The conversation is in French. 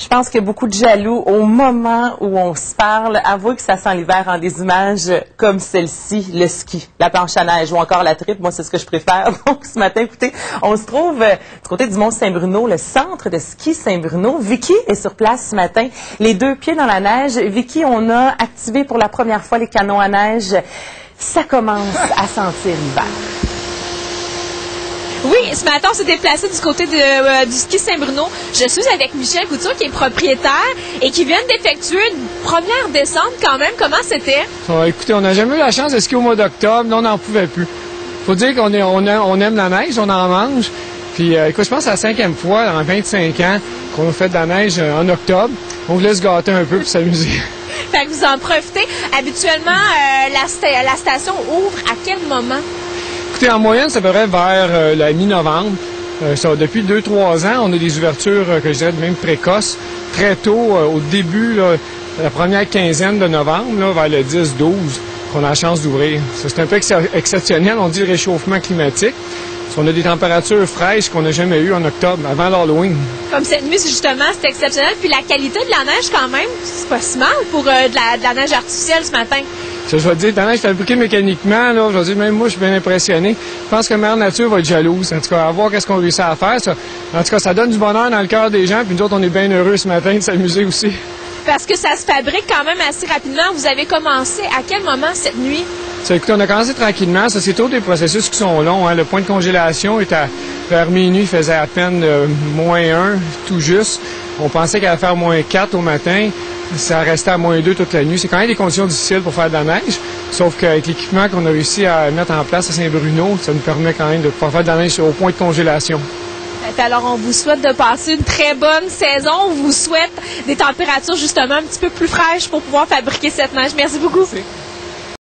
pense qu'il y a beaucoup de jaloux au moment où on se parle. Avouez que ça sent l'hiver en des images comme celle-ci, le ski, la planche à neige ou encore la tripe. Moi, c'est ce que je préfère. Donc, ce matin, écoutez, on se trouve du côté du Mont-Saint-Bruno, le centre de ski Saint-Bruno. Vicky est sur place ce matin, les deux pieds dans la neige. Vicky, on a activé pour la première fois les canons à neige. Ça commence à sentir l'hiver. Oui, ce matin, on s'est déplacé du côté du ski Saint-Bruno. Je suis avec Michel Couture, qui est propriétaire et qui vient d'effectuer une première descente quand même. Comment c'était? Écoutez, on n'a jamais eu la chance de skier au mois d'octobre. Là, on n'en pouvait plus. Faut dire qu'on aime la neige, on en mange. Puis, écoute, je pense que c'est la 5e fois en 25 ans qu'on a fait de la neige en octobre. On voulait se gâter un peu pour s'amuser. Fait que vous en profitez. Habituellement, la station ouvre à quel moment? Écoutez, en moyenne, ça devrait vers la mi-novembre. Depuis 2-3 ans, on a des ouvertures que je dirais même précoces, très tôt, au début, là, la première quinzaine de novembre, là, vers le 10-12, qu'on a la chance d'ouvrir. C'est un peu exceptionnel, on dit réchauffement climatique. On a des températures fraîches qu'on n'a jamais eues en octobre, avant l'Halloween. Comme cette nuit, justement, c'est exceptionnel. Puis la qualité de la neige, quand même, c'est pas si mal pour de la neige artificielle ce matin. Ça, je vais te dire, la neige fabriquée mécaniquement, là, je vais dire, même moi, je suis bien impressionné. Je pense que Mère Nature va être jalouse. En tout cas, à voir qu'est-ce qu'on réussit à faire. Ça. En tout cas, ça donne du bonheur dans le cœur des gens. Puis nous autres, on est bien heureux ce matin de s'amuser aussi. Parce que ça se fabrique quand même assez rapidement. Vous avez commencé à quel moment cette nuit? Écoutez, on a commencé tranquillement. Ça, c'est tous des processus qui sont longs. Hein. Le point de congélation est vers minuit, il faisait à peine -1, tout juste. On pensait qu'elle allait faire -4 au matin. Ça restait à -2 toute la nuit. C'est quand même des conditions difficiles pour faire de la neige. Sauf qu'avec l'équipement qu'on a réussi à mettre en place à Saint-Bruno, ça nous permet quand même de pouvoir faire de la neige au point de congélation. Alors, on vous souhaite de passer une très bonne saison. On vous souhaite des températures justement un petit peu plus fraîches pour pouvoir fabriquer cette neige. Merci beaucoup. Merci.